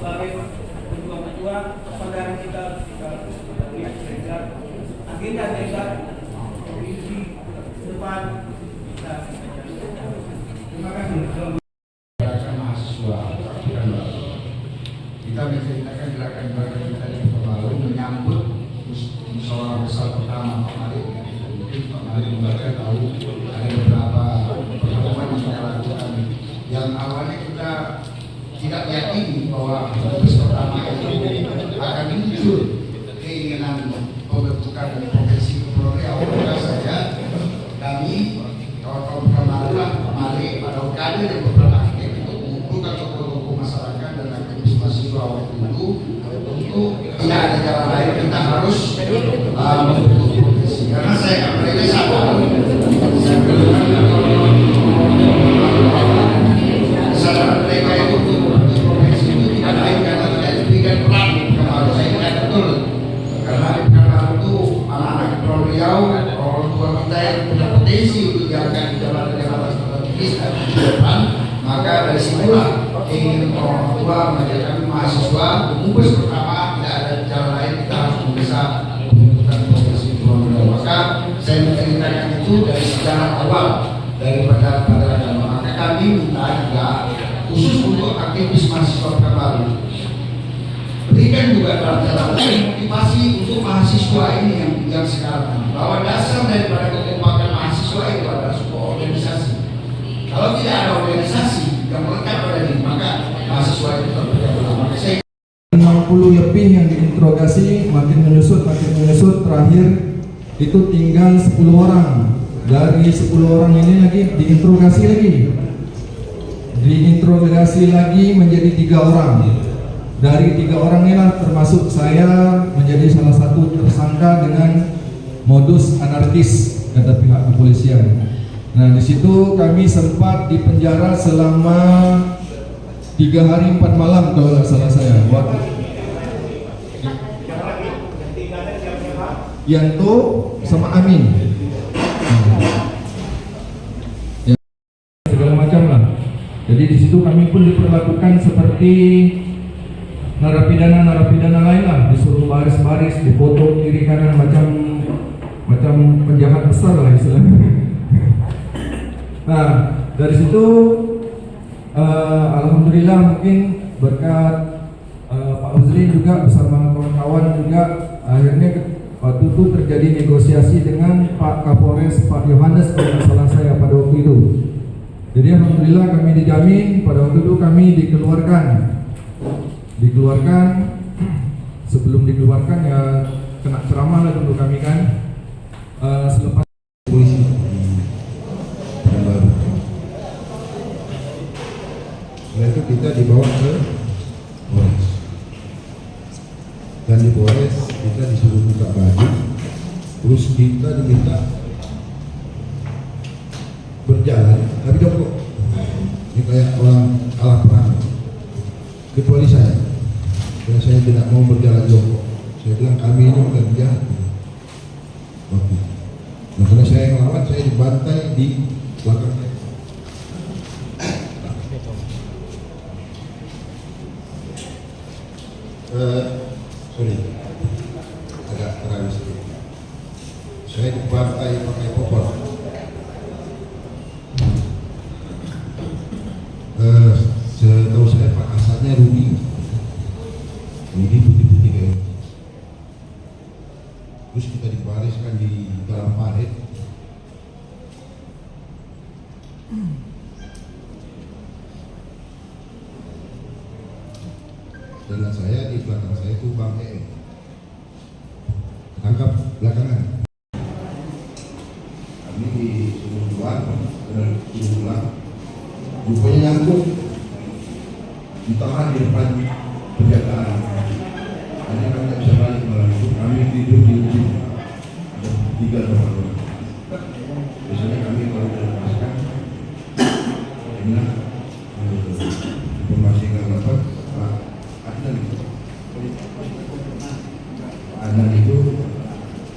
sebagai pejuang-pejuang persaudaraan kita lihat kira-kira agenda di depan kita. Terima kasih. Mahasiswa kita menceritakan gerakan kita di Pekanbaru menyambut musyawarah besar pertama kemarin. Mungkin Pak Mari Lembaga tahu ada beberapa pertemuan yang kita lakukan yang awalnya kita tidak yakini bahwa proses pertama itu akan muncul keinginan pembentukan profesi kepegawaian. Awalnya saja kami kawan-kawan Pekanbaru kemarin pada kader yang beberapa tokoh masyarakat dan aktivis mahasiswa waktu itu untuk tidak ada jalan lain, kita harus membentuk profesi karena mereka sadar mereka itu membentuk profesi itu tidak lain karena tidak diberikan peran. Kalau saya ingat betul karena itu anak-anak Kepulauan Riau, orang tua kita yang punya potensi untuk diangkat di jabatan-jabatan strategis dan di depan, maka dari situlah ingin orang tua mengajarkan mahasiswa mengumpul pertama tidak ada jalan lain, kita harus bisa membentukkan profesi Kepulauan Riau. Maka saya menceritakan itu dari sejarah awal daripada agama. Maka kami minta juga khusus untuk aktivis mahasiswa Pekanbaru berikan juga dalam cara motivasi untuk mahasiswa ini yang sekarang bahwa dasar daripada kekompakan mahasiswa itu adalah sebuah organisasi. Kalau tidak ada organisasi yang melekat pada diri, maka mahasiswa itu terpecah. Maka saya 60 lebih yang diinterogasi, makin menyusut, terakhir itu tinggal 10 orang. Dari 10 orang ini lagi diinterogasi lagi menjadi 3 orang. Dari 3 orang inilah termasuk saya menjadi salah satu tersangka dengan modus anarkis kata pihak kepolisian. Nah, di situ kami sempat dipenjara selama 3 hari 4 malam kalau nggak salah saya. Yanto sama Amin. Ya, segala macam lah. Jadi di situ kami pun diperlakukan seperti narapidana lain lah, disuruh baris-baris, difoto kiri kanan macam penjahat besar lah istilahnya. Nah, dari situ alhamdulillah mungkin berkat Pak Uzrin juga bersama kawan-kawan juga akhirnya waktu itu terjadi negosiasi dengan Pak Kapolres Pak Yohanes kalau tidak salah saya pada waktu itu. Jadi alhamdulillah kami dijamin pada waktu itu kami dikeluarkan. Sebelum dikeluarkan ya kena ceramah lah dulu kami kan. Selepas polisi Pekanbaru. Setelah itu kita dibawa ke Polres. Dan di Polres kita disuruh buka baju, terus kita diminta berjalan, tapi jongkok. Ini kayak orang kalah perang. Kecuali saya, karena saya tidak mau berjalan jongkok. Saya bilang kami ini bukan jahat. Waktu itu. Nah, karena saya yang lawan, saya dibantai di belakang saya. Sorry, agak terlalu sedikit. Saya dibantai pakai popor. Setahu saya Pak Kasatnya Rudi putih-putih kayak. Terus kita dibariskan di dalam parit. Dengan saya di belakang saya itu Bang tangkap belakangan. Kami disuruh pulang, rupanya nyangkut, ditahan di depan penjagaan. Hanya kami tidak bisa balik malam itu, kami tidur di ujung. Ada 3 orang. Biasanya kami kalau dilepaskan, informasi yang dapat Adnan itu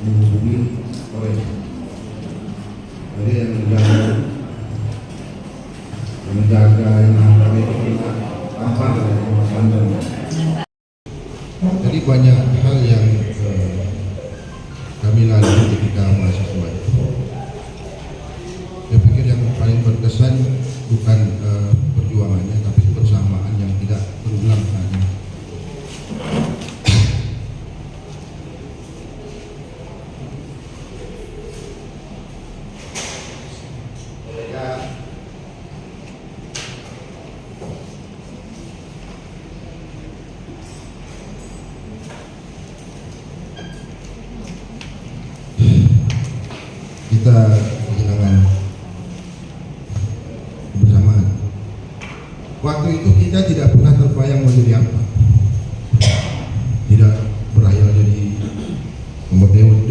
menghubungi Banten. Jadi banyak hal yang kami lalui ketika mahasiswa itu. Saya pikir yang paling berkesan bukan perjuangannya, tapi kebersamaan yang tidak berulang kali. Kita kehilangan kebersamaan. Waktu itu kita tidak pernah terbayang mau jadi apa. Tidak berhayal jadi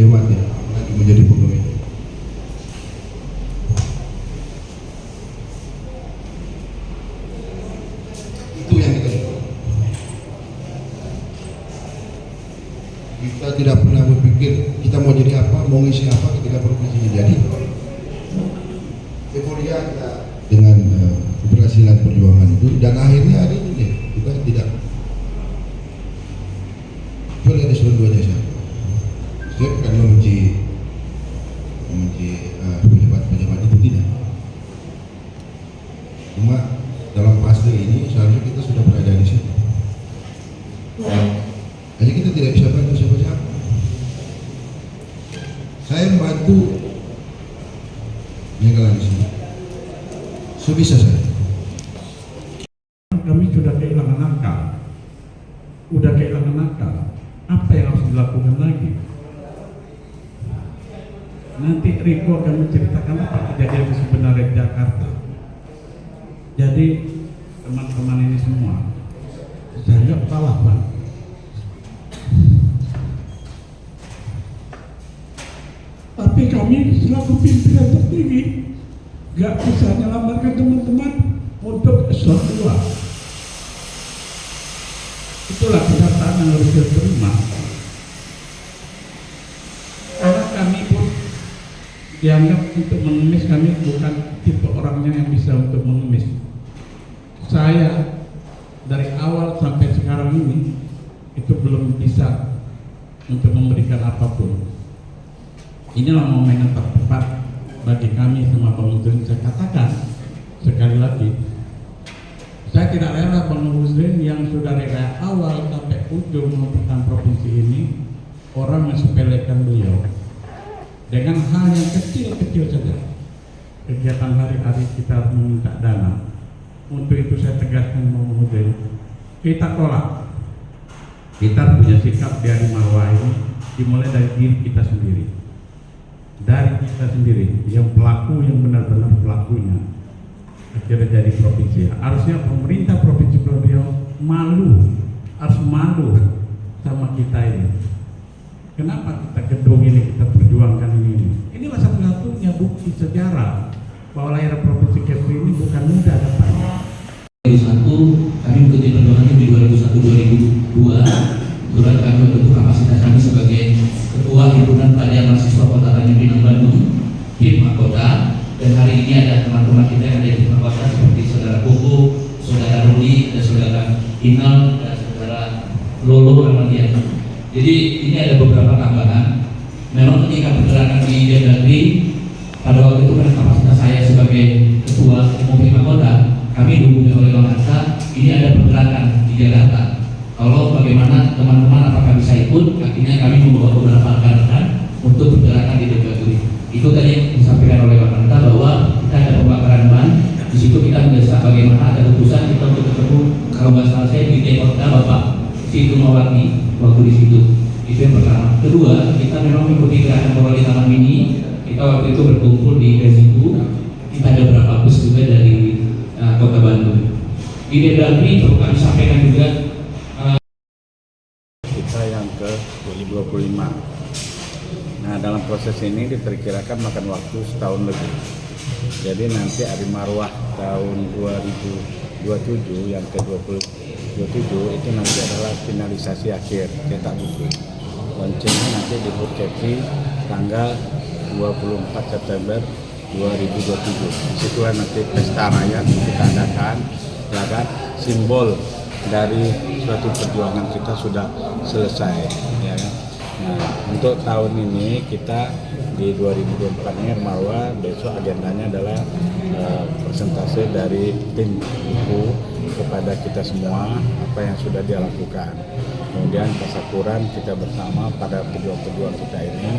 dewa, tidak lagi menjadi pegawai. Itu yang kita suka. Kita tidak pernah berpikir kita mau jadi apa, mau ngisi apa ketika provinsi jadi. Euforia kita dengan keberhasilan perjuangan itu, dan akhirnya hari ini juga tidak. Coba lihat eselon 2 jasa. Saya bukan membenci pejabat itu, tidak. Cuma dalam fase ini seharusnya kita sudah berada di situ. Hanya kita tidak bisa bantu siapa-siapa. Saya membantu yang di sini sebisa saya. Kami sudah kehilangan akal. Apa yang harus dilakukan lagi? Nanti Riko akan menceritakan apa kejadian sebenarnya di Jakarta. Jadi teman-teman ini semua, saya nggak salah, Bang. Tapi kami selaku pimpinan tertinggi nggak bisa menyelamatkan teman-teman untuk eselon 2. Itulah kenyataan yang harus kita terima. Karena kami pun dianggap untuk mengemis, kami bukan tipe orangnya yang bisa untuk mengemis. Saya dari awal sampai sekarang ini itu belum bisa untuk memberikan apapun. Inilah momen yang tepat bagi kami semua pemimpin. Saya katakan sekali lagi, saya tidak rela Bang Muslim yang sudah dari awal sampai ujung melakukan provinsi ini orang mensepelekan beliau dengan hal yang kecil-kecil saja. Kegiatan hari-hari kita meminta dana. Untuk itu saya tegaskan Bang Muslim, kita tolak. Kita punya sikap dari Marwah ini dimulai dari diri kita sendiri. Dari kita sendiri, yang pelaku, yang benar-benar pelakunya akhirnya jadi provinsi. Harusnya pemerintah Provinsi Pulau Riau harus malu sama kita ini. Kenapa kita gedung ini, kita perjuangkan ini? Inilah satu-satunya bukti sejarah bahwa lahir Provinsi Kepri ini bukan mudah depannya. 2001 kami mengikuti perjuangannya di 2001-2002. Kebetulan kami bentuk kapasitas kami sebagai Ketua Himpunan Pelajar Mahasiswa Kota Tanjung Pinang Bandung, Hipma Kota. Dan hari ini ada teman-teman kita yang ada di Hipma Kota seperti Saudara Koko, Saudara Rudi, dan Saudara Inal, dan Saudara Lolo Ramadian. Jadi ini ada beberapa tambahan. Memang ketika pergerakan di Depdagri pada waktu itu kan kapasitas saya sebagai Ketua Umum Hipma Kota, kami dihubungi oleh Bang Anta, ini ada pergerakan di Jakarta. Kalau bagaimana teman-teman apakah bisa ikut? Akhirnya kami membawa beberapa rekan-rekan untuk pergerakan di Depdagri. Itu tadi yang disampaikan oleh Bang Anta bahwa kita ada pembakaran ban. Di situ kita mendesak bagaimana ada keputusan kita untuk ketemu, kalau nggak salah saya di Depokta Bapak Situ Mawarni waktu di situ. Itu yang pertama. Kedua, kita memang mengikuti gerakan moral di Taman Mini. Kita waktu itu berkumpul di Residu. Kita ada beberapa bus juga dari Kota Bandung. Di Depdagri perlu kami sampaikan juga. Kita yang ke 2025. Nah, dalam proses ini diperkirakan makan waktu setahun lebih. Jadi nanti Ari Marwah tahun 2027 yang ke-27 itu nanti adalah finalisasi akhir cetak buku. Launchingnya nanti di Hut Kepri tanggal 24 September 2027. Disitulah nanti pesta rakyat kita adakan, ya kan, simbol dari suatu perjuangan kita sudah selesai, ya kan? Nah, untuk tahun ini kita di 2024 ini Marwah, besok agendanya adalah presentasi dari tim buku kepada kita semua apa yang sudah dia lakukan. Kemudian tasakuran kita bersama pada pejuang-pejuang kita ini,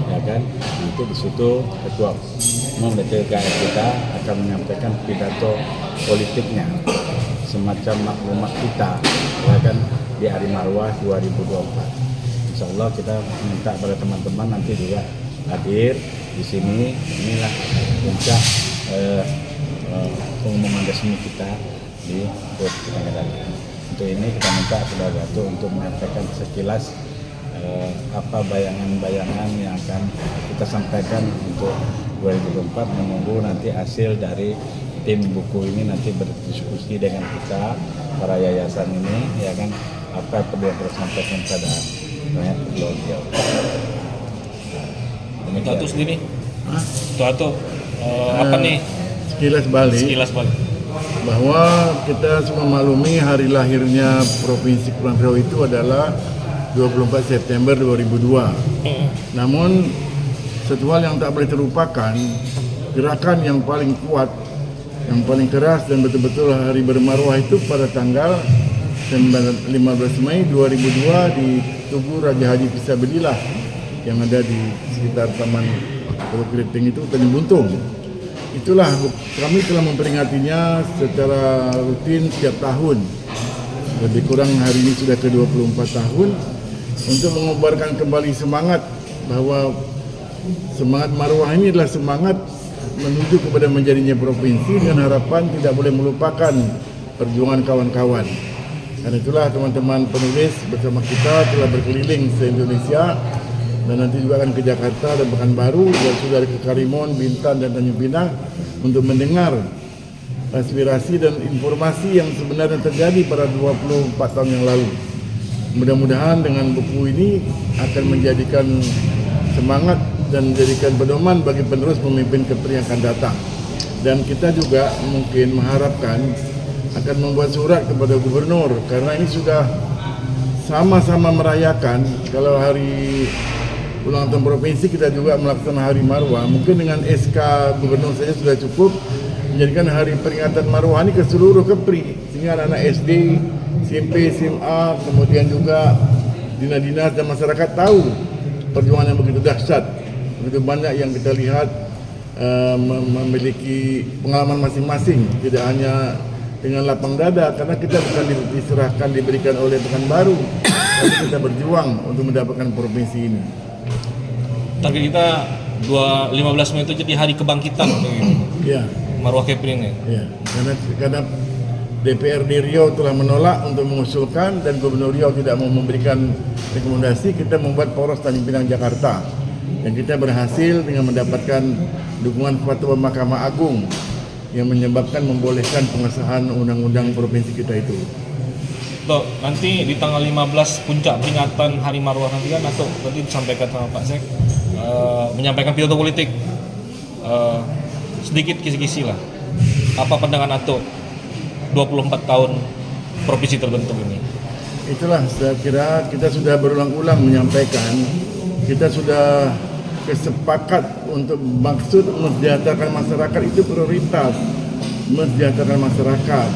ya kan? Nanti di situ ketua umum DPKR kita akan menyampaikan pidato politiknya, semacam maklumat kita, ya kan, di Hari Marwah 2024. Insya Allah kita minta pada teman-teman nanti juga hadir di sini. Inilah puncak pengumuman resmi kita di Bud Medan. Untuk ini kita minta Saudara Datuk untuk menyampaikan sekilas apa bayangan-bayangan yang akan kita sampaikan untuk 2024, menunggu nanti hasil dari tim buku ini nanti berdiskusi dengan kita para yayasan ini, ya kan, apa yang perlu kita sampaikan pada beliau. Tuh sendiri, tuh apa nih? Sekilas balik bahwa kita semua maklumi hari lahirnya Provinsi Kepulauan Riau itu adalah 24 September 2002. Namun satu hal yang tak boleh terlupakan, gerakan yang paling kuat, yang paling keras dan betul-betul hari bermarwah itu pada tanggal 15 Mei 2002 di Tugu Raja Haji Fisabilillah yang ada di sekitar Taman Pulau Keriting itu, Tanjung Buntung. Itulah kami telah memperingatinya secara rutin setiap tahun. Lebih kurang hari ini sudah ke-24 tahun untuk mengobarkan kembali semangat bahwa semangat marwah ini adalah semangat menuju kepada menjadinya provinsi dengan harapan tidak boleh melupakan perjuangan kawan-kawan. Karena itulah teman-teman penulis bersama kita telah berkeliling se-Indonesia dan nanti juga akan ke Jakarta dan Pekanbaru dan sudah ke Karimun, Bintan dan Tanjung Pinang untuk mendengar aspirasi dan informasi yang sebenarnya terjadi pada 24 tahun yang lalu. Mudah-mudahan dengan buku ini akan menjadikan semangat dan menjadikan pedoman bagi penerus pemimpin Kepri yang akan datang. Dan kita juga mungkin mengharapkan akan membuat surat kepada gubernur, karena ini sudah sama-sama merayakan. Kalau hari ulang tahun provinsi kita juga melaksanakan hari marwah, mungkin dengan SK gubernur saja sudah cukup menjadikan hari peringatan marwah ini ke seluruh Kepri, sehingga anak-anak SD, SMP, SMA, kemudian juga dinas-dinas dan masyarakat tahu perjuangan yang begitu dahsyat. Begitu banyak yang kita lihat memiliki pengalaman masing-masing, tidak hanya dengan lapang dada, karena kita bukan diserahkan, diberikan oleh Pekanbaru, tapi kita berjuang untuk mendapatkan provinsi ini. Target kita 15 Mei itu jadi hari kebangkitan Ya. Marwah Kepri ini. Ya, karena DPRD Riau telah menolak untuk mengusulkan dan Gubernur Riau tidak mau memberikan rekomendasi, kita membuat poros Tanjung Pinang Jakarta. Dan kita berhasil dengan mendapatkan dukungan fatwa Mahkamah Agung yang menyebabkan membolehkan pengesahan undang-undang provinsi kita itu. Tuh, nanti di tanggal 15 puncak peringatan Hari Marwah nanti kan Datuk tadi disampaikan sama Pak Sek menyampaikan pidato politik. Sedikit kisi-kisi lah. Apa pandangan Datuk 24 tahun provinsi terbentuk ini? Itulah saya kira kita sudah berulang-ulang menyampaikan, kita sudah kesepakat untuk maksud mensejahterakan masyarakat itu prioritas. Mensejahterakan masyarakat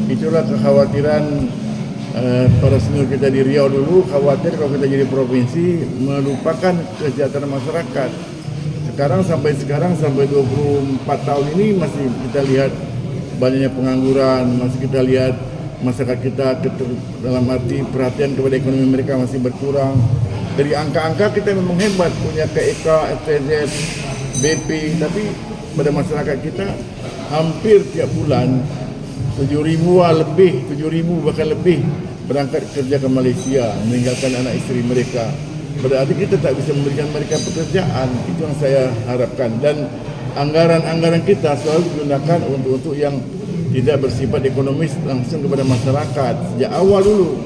itulah kekhawatiran para senior kita di Riau dulu, khawatir kalau kita jadi provinsi melupakan kesejahteraan masyarakat. Sampai 24 tahun ini masih kita lihat banyaknya pengangguran, masih kita lihat masyarakat kita dalam arti perhatian kepada ekonomi mereka masih berkurang. Dari angka-angka kita memang hebat, punya KEK, FTZ, BP, tapi pada masyarakat kita hampir tiap bulan 7.000 lebih, 7.000 bahkan lebih berangkat kerja ke Malaysia, meninggalkan anak istri mereka. Berarti kita tak bisa memberikan mereka pekerjaan. Itu yang saya harapkan. Dan anggaran-anggaran kita selalu digunakan untuk yang tidak bersifat ekonomis langsung kepada masyarakat sejak awal dulu.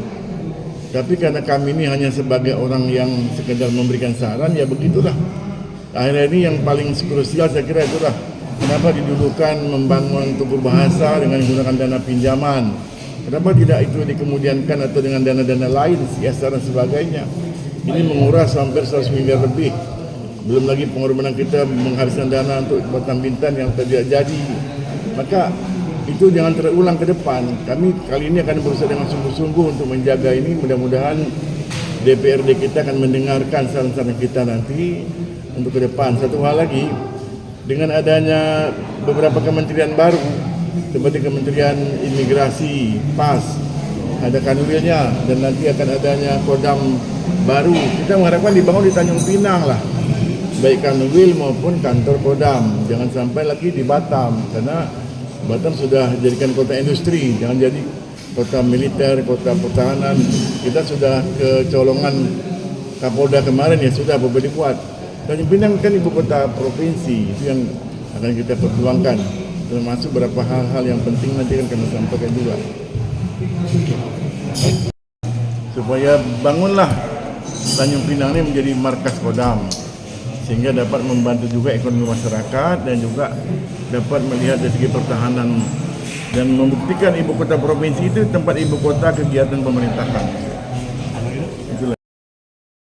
Tapi karena kami ini hanya sebagai orang yang sekedar memberikan saran, ya begitulah. Akhirnya ini yang paling krusial saya kira itulah. Kenapa didulukan membangun tubuh bahasa dengan menggunakan dana pinjaman. Kenapa tidak itu dikemudiankan atau dengan dana-dana lain, CSR dan sebagainya? Ini menguras hampir 100 miliar lebih. Belum lagi pengorbanan kita menghabiskan dana untuk Batam Bintan yang tidak jadi. Maka itu jangan terulang ke depan. Kami kali ini akan berusaha dengan sungguh-sungguh untuk menjaga ini. Mudah-mudahan DPRD kita akan mendengarkan saran-saran kita nanti untuk ke depan. Satu hal lagi, dengan adanya beberapa kementerian baru seperti Kementerian Imigrasi, PAS, ada Kanwilnya, dan nanti akan adanya Kodam baru. Kita mengharapkan dibangun di Tanjung Pinang lah, baik Kanwil maupun kantor Kodam. Jangan sampai lagi di Batam, karena Batam sudah dijadikan kota industri, jangan jadi kota militer, kota pertahanan. Kita sudah kecolongan Kapolda kemarin ya sudah beberapa dibuat. Tanjung Pinang kan ibu kota provinsi, itu yang akan kita perjuangkan. Termasuk beberapa hal-hal yang penting nanti akan kami sampaikan juga. Supaya bangunlah Tanjung Pinang ini menjadi markas Kodam, sehingga dapat membantu juga ekonomi masyarakat dan juga dapat melihat dari segi pertahanan dan membuktikan ibu kota provinsi itu tempat ibu kota kegiatan pemerintahan.